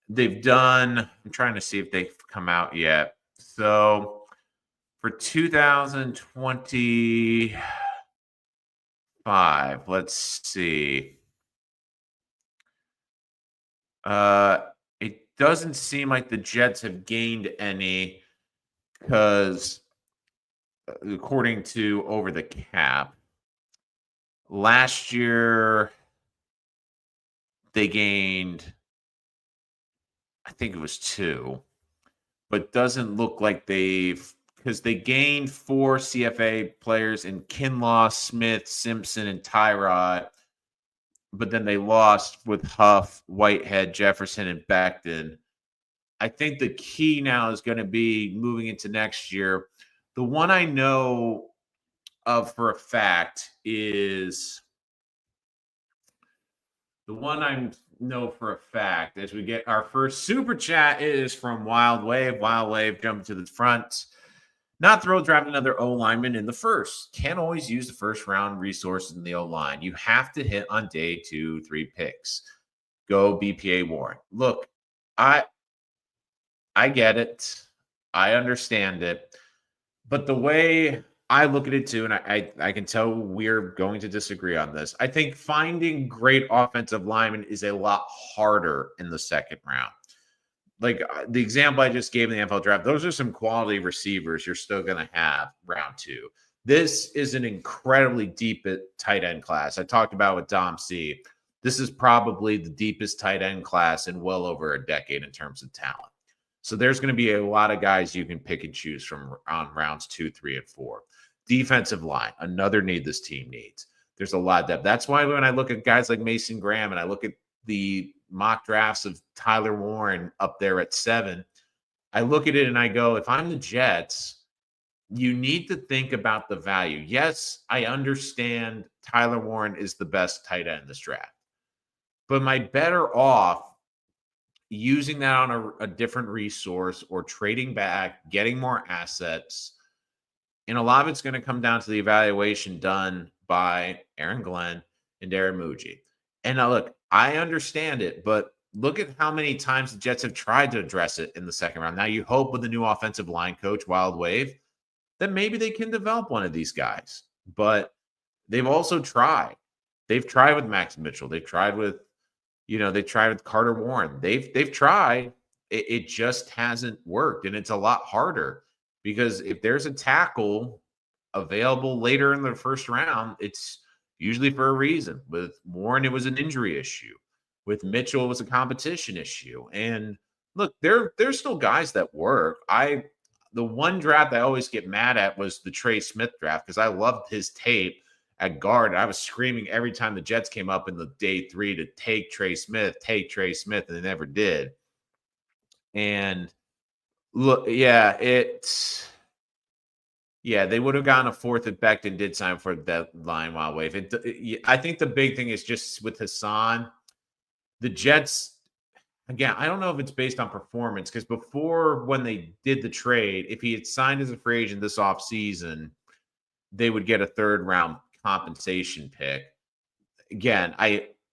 they've done, I'm trying to see if they've come out yet. So for 2020, let's see. It doesn't seem like the Jets have gained any because according to Over the Cap, last year they gained, I think it was 2, but doesn't look like because they gained 4 CFA players in Kinlaw, Smith, Simpson, and Tyrod, but then they lost with Huff, Whitehead, Jefferson, and Becton. I think the key now is going to be moving into next year. The one I know of for a fact is as we get our first super chat is from Wild Wave. Wild Wave jumping to the front. Not thrilled drafting another O-lineman in the first. Can't always use the first round resources in the O-line. You have to hit on day 2, 3 picks. Go BPA Warren. Look, I get it. I understand it. But the way I look at it too, and I can tell we're going to disagree on this. I think finding great offensive linemen is a lot harder in the 2nd round. Like the example I just gave in the NFL draft, those are some quality receivers you're still going to have round 2. This is an incredibly deep tight end class. I talked about with Dom C. This is probably the deepest tight end class in well over a decade in terms of talent. So there's going to be a lot of guys you can pick and choose from on rounds 2, 3, and 4. Defensive line, another need this team needs. There's a lot of depth. That's why when I look at guys like Mason Graham and I look at the mock drafts of Tyler Warren up there at 7, I look at it and I go, if I'm the Jets, you need to think about the value. Yes, I understand Tyler Warren is the best tight end in this draft, but am I better off using that on a different resource or trading back, getting more assets? And a lot of it's going to come down to the evaluation done by Aaron Glenn and Darren Muji. And now, look, I understand it, but look at how many times the Jets have tried to address it in the 2nd round. Now, you hope with the new offensive line coach, Wild Wave, that maybe they can develop one of these guys. But they've also tried. They've tried with Max Mitchell. They've tried with, they tried with Carter Warren. They've tried, It just hasn't worked, and it's a lot harder because if there's a tackle available later in the first round, it's usually for a reason. With Warren, it was an injury issue. With Mitchell, it was a competition issue. And look, there's still guys that work. The one draft I always get mad at was the Trey Smith draft because I loved his tape at guard. I was screaming every time the Jets came up in the day 3 to take Trey Smith, and they never did. And look, they would have gotten a fourth if Becton did sign for that line while wave. I think the big thing is just with Hassan, the Jets. Again, I don't know if it's based on performance because before when they did the trade, if he had signed as a free agent this offseason, they would get a third round compensation pick. Again,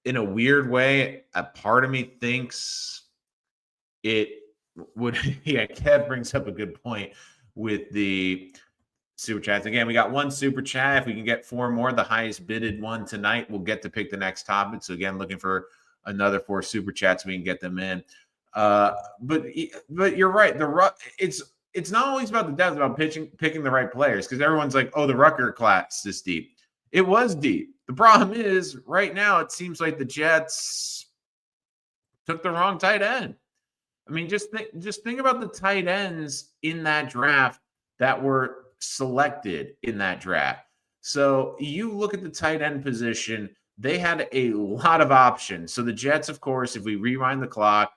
in a weird way, a part of me thinks it would. Yeah, Kev brings up a good point with the super chats. Again, we got one super chat. If we can get 4 more, the highest bidded one tonight, we'll get to pick the next topic. So again, looking for another 4 super chats, we can get them in. But you're right. It's not always about the depth, about picking the right players because everyone's like, oh, the Rucker class is deep. It was deep. The problem is right now it seems like the Jets took the wrong tight end. I mean, just think about the tight ends in that draft that were selected in that draft. So you look at the tight end position, they had a lot of options. So the Jets, of course, if we rewind the clock,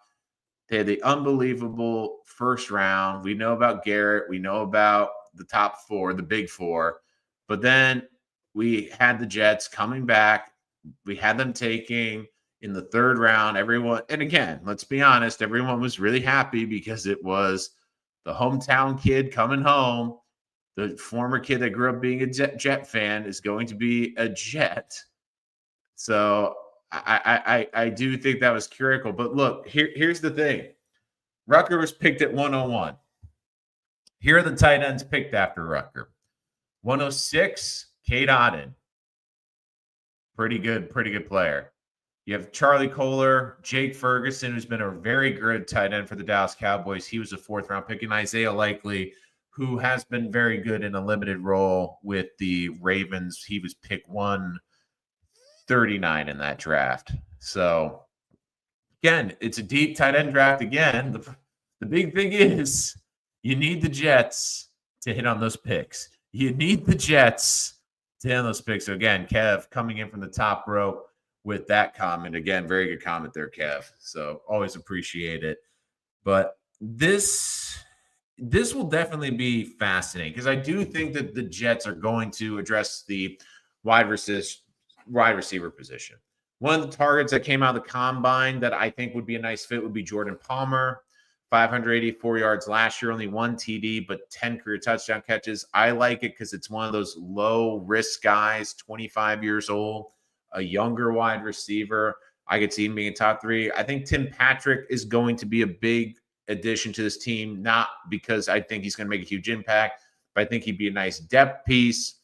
they had the unbelievable first round. We know about Garrett. We know about the top 4, the big 4. But then we had the Jets coming back. We had them taking in the 3rd round. Everyone, and again, let's be honest, everyone was really happy because it was the hometown kid coming home. The former kid that grew up being a Jet fan is going to be a Jet. So I do think that was critical. But look, here's the thing. Rucker was picked at 101. Here are the tight ends picked after Rucker. 106, Cade Otton. Pretty good player. You have Charlie Kohler, Jake Ferguson, who's been a very good tight end for the Dallas Cowboys. He was a 4th-round pick. And Isaiah Likely, who has been very good in a limited role with the Ravens. He was pick 139 in that draft. So, again, it's a deep tight end draft again. The big thing is you need the Jets to hit on those picks. You need the Jets to hit on those picks. So, again, Kev coming in from the top row with that comment. Again, very good comment there, Kev. So, always appreciate it. But this will definitely be fascinating because I do think that the Jets are going to address the wide receiver position. One of the targets that came out of the combine that I think would be a nice fit would be Jordan Palmer. 584 yards last year, only 1 TD, but 10 career touchdown catches. I like it because it's one of those low-risk guys, 25 years old, a younger wide receiver. I could see him being a top 3. I think Tim Patrick is going to be a big addition to this team, not because I think he's going to make a huge impact, but I think he'd be a nice depth piece.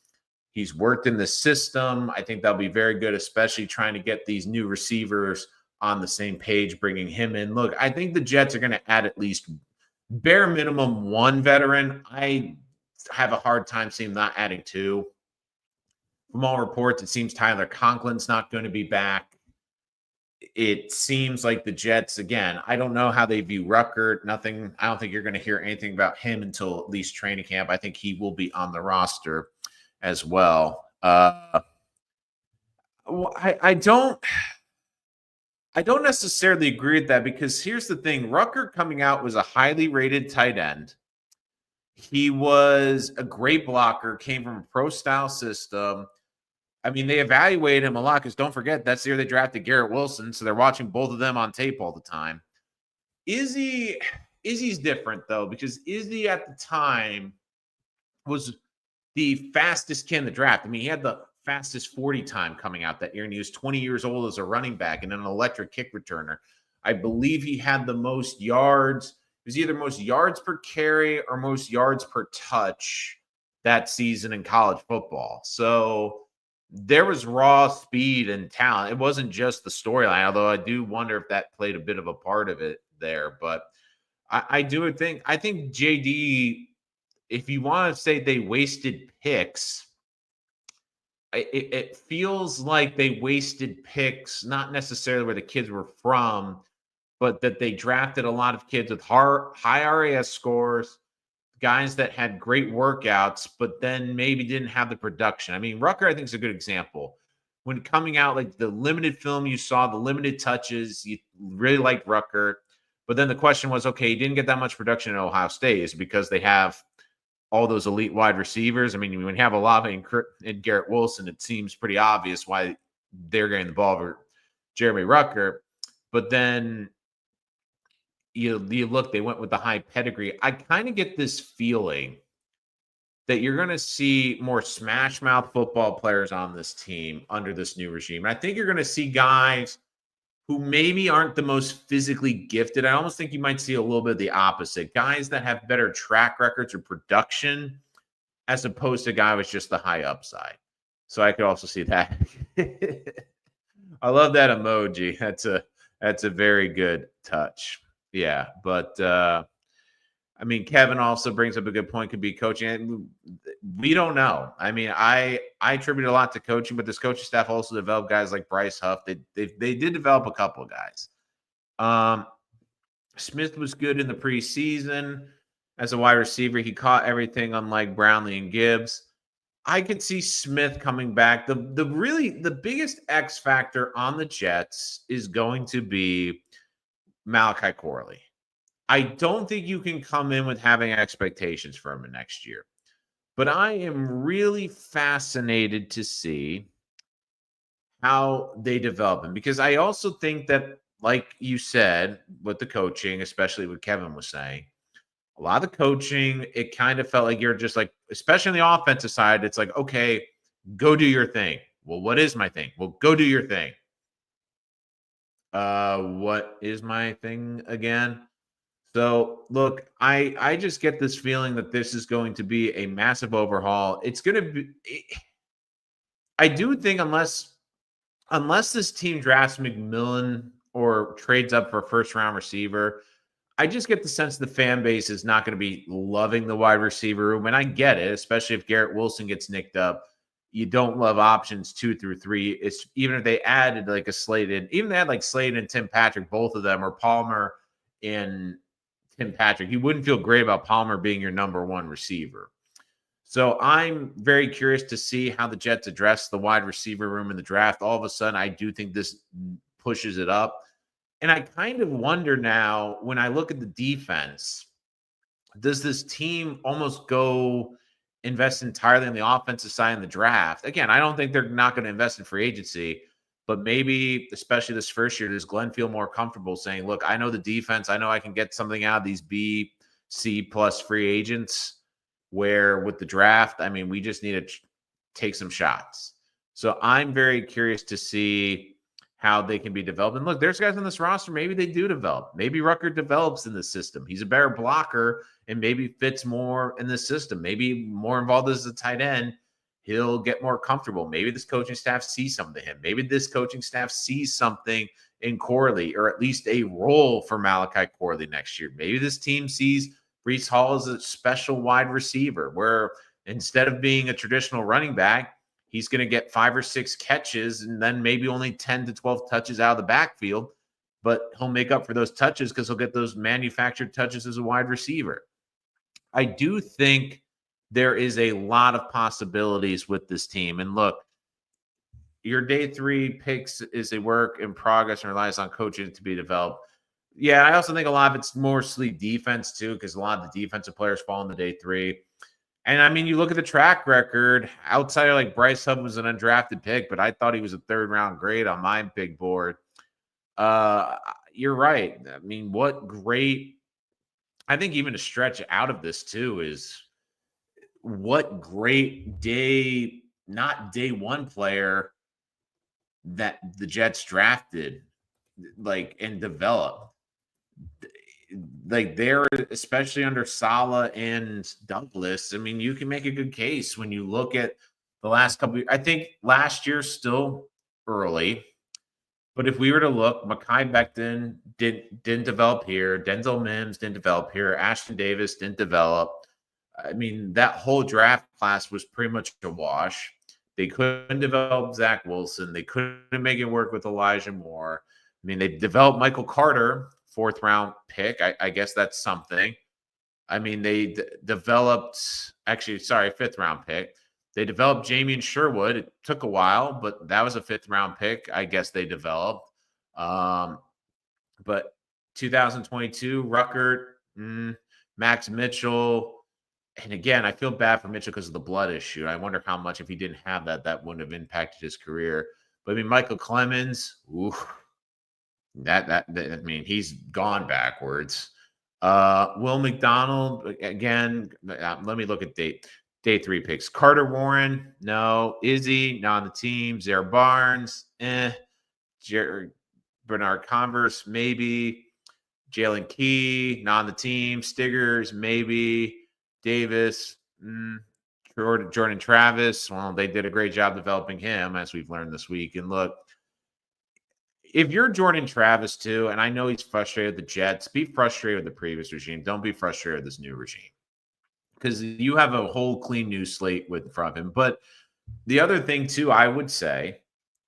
He's worked in the system. I think that'll be very good, especially trying to get these new receivers on the same page, bringing him in. Look, I think the Jets are going to add at least bare minimum 1 veteran. I have a hard time seeing not adding 2. From all reports, it seems Tyler Conklin's not going to be back. It seems like the Jets, again, I don't know how they view Rucker. Nothing. I don't think you're going to hear anything about him until at least training camp. I think he will be on the roster as well. I don't necessarily agree with that because here's the thing. Rucker coming out was a highly rated tight end. He was a great blocker, came from a pro-style system. I mean, they evaluated him a lot because don't forget, that's the year they drafted Garrett Wilson, so they're watching both of them on tape all the time. Izzy's different, though, because Izzy at the time was the fastest kid in the draft. I mean, he had the fastest 40 time coming out that year, and he was 20 years old as a running back and an electric kick returner. I believe he had the most yards. It was either most yards per carry or most yards per touch that season in college football. So there was raw speed and talent. It wasn't just the storyline, although I do wonder if that played a bit of a part of it there. But I think JD, if you want to say they wasted picks, it feels like they wasted picks, not necessarily where the kids were from, but that they drafted a lot of kids with high RAS scores, guys that had great workouts, but then maybe didn't have the production. I mean, Rucker, I think, is a good example. When coming out, like the limited film you saw, the limited touches, you really liked Rucker. But then the question was, okay, he didn't get that much production at Ohio State. Is it because they have all those elite wide receivers? I mean, when you have Olave and Garrett Wilson, it seems pretty obvious why they're getting the ball over Jeremy Rucker. But then you look, they went with the high pedigree. I kind of get this feeling that you're going to see more smash mouth football players on this team under this new regime. And I think you're going to see guys who maybe aren't the most physically gifted. I almost think you might see a little bit of the opposite. Guys that have better track records or production as opposed to a guy with just the high upside. So I could also see that. I love that emoji. That's a very good touch. Yeah, but I mean, Kevin also brings up a good point. Could be coaching. We don't know. I mean, I attribute a lot to coaching, but this coaching staff also developed guys like Bryce Huff. They did develop a couple of guys. Smith was good in the preseason as a wide receiver. He caught everything, unlike Brownlee and Gibbs. I could see Smith coming back. The biggest X factor on the Jets is going to be Malachi Corley. I don't think you can come in with having expectations for him next year. But I am really fascinated to see how they develop him, because I also think that, like you said, with the coaching, especially what Kevin was saying, a lot of the coaching, it kind of felt like you're just like, especially on the offensive side, it's like, okay, go do your thing. Well, what is my thing? Well, go do your thing. What is my thing again? So, look, I just get this feeling that this is going to be a massive overhaul. It's going to be I do think unless this team drafts McMillan or trades up for a first-round receiver, I just get the sense the fan base is not going to be loving the wide receiver room, and I get it, especially if Garrett Wilson gets nicked up. You don't love options 2 through 3. It's even if they added like a Slayton, even they had like Slayton and Tim Patrick, both of them, or Palmer and Tim Patrick, you wouldn't feel great about Palmer being your number one receiver. So I'm very curious to see how the Jets address the wide receiver room in the draft. All of a sudden, I do think this pushes it up. And I kind of wonder now, when I look at the defense, does this team almost go invest entirely on the offensive side in the draft? Again, I don't think they're not going to invest in free agency, but maybe, especially this first year, does Glenn feel more comfortable saying, look, I know the defense. I know I can get something out of these B, C plus free agents, where with the draft, I mean, we just need to take some shots. So I'm very curious to see how they can be developed. And look, there's guys on this roster, maybe they do develop. Maybe Rucker develops in the system. He's a better blocker and maybe fits more in the system. Maybe more involved as a tight end, he'll get more comfortable. Maybe this coaching staff sees something in him. Maybe this coaching staff sees something in Corley, or at least a role for Malachi Corley next year. Maybe this team sees Breece Hall as a special wide receiver, where instead of being a traditional running back, he's going to get 5 or 6 catches and then maybe only 10 to 12 touches out of the backfield, but he'll make up for those touches because he'll get those manufactured touches as a wide receiver. I do think there is a lot of possibilities with this team. And look, your day 3 picks is a work in progress and relies on coaching to be developed. Yeah, I also think a lot of it's mostly defense too, because a lot of the defensive players fall in the day 3. And I mean, you look at the track record, outside of like Bryce Hubb was an undrafted pick, but I thought he was a 3rd-round grade on my big board. You're right. I mean, what great, I think even to stretch out of this too is what great not day 1 player that the Jets drafted, like, and developed. Like, they're, especially under Saleh and Douglas, I mean, you can make a good case when you look at the last couple. I think last year still early, But if we were to look, Mekhi Becton didn't develop here. Denzel Mims didn't develop here. Ashton Davis didn't develop. I mean, that whole draft class was pretty much a wash. They couldn't develop Zach Wilson. They couldn't make it work with Elijah Moore. I mean, they developed Michael Carter, 4th-round pick. I guess that's something. I mean, they developed, actually, sorry, 5th-round pick. They developed Jamien Sherwood. It took a while, but that was a 5th-round pick. I guess they developed. But 2022, Ruckert, Max Mitchell. And again, I feel bad for Mitchell because of the blood issue. I wonder how much, if he didn't have that, that wouldn't have impacted his career. But I mean, Michael Clemens, I mean, he's gone backwards. Will McDonald, again, let me look at day 3 picks. Carter Warren, no. Izzy, not on the team. Zaire Barnes, Bernard Converse, maybe. Jalen Key, not on the team. Stiggers, maybe. Davis, Jordan Travis. Well, they did a great job developing him, as we've learned this week. And look, if you're Jordan Travis too, and I know he's frustrated with the Jets, be frustrated with the previous regime. Don't be frustrated with this new regime, because you have a whole clean new slate in front of him. But the other thing too, I would say,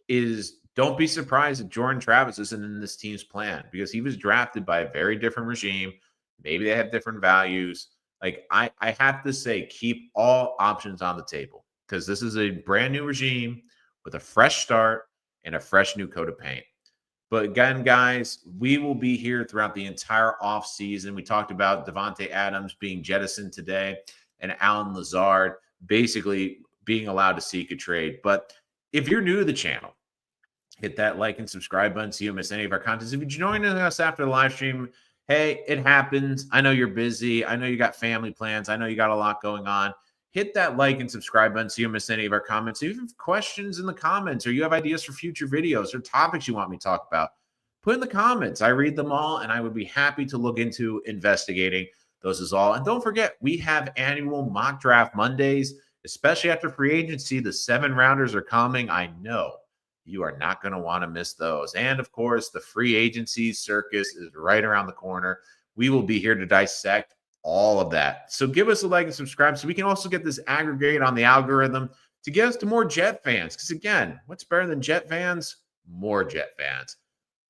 is don't be surprised that Jordan Travis isn't in this team's plan, because he was drafted by a very different regime. Maybe they have different values. Like, I have to say, keep all options on the table, because this is a brand new regime with a fresh start and a fresh new coat of paint. But again, guys, we will be here throughout the entire offseason. We talked about Davante Adams being jettisoned today and Alan Lazard basically being allowed to seek a trade. But if you're new to the channel, hit that like and subscribe button so you don't miss any of our content. If you're joining us after the live stream, hey, it happens. I know you're busy. I know you got family plans. I know you got a lot going on. Hit that like and subscribe button so you don't miss any of our comments. If you have questions in the comments, or you have ideas for future videos or topics you want me to talk about, put in the comments. I read them all, and I would be happy to look into investigating those as all. And don't forget, we have annual mock draft Mondays, especially after free agency. The 7-rounders are coming. I know you are not going to want to miss those. And of course, the free agency circus is right around the corner. We will be here to dissect all of that. So give us a like and subscribe so we can also get this aggregate on the algorithm to get us to more Jet fans. Because again, what's better than Jet fans? More Jet fans.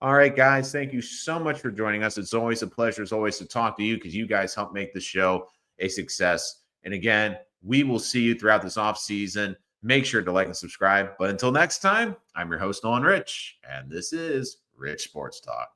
All right, guys, thank you so much for joining us. It's always a pleasure, as always, to talk to you, because you guys help make the show a success. And again, we will see you throughout this offseason. Make sure to like and subscribe. But until next time, I'm your host, Nolan Rich, and this is Rich Sports Talk.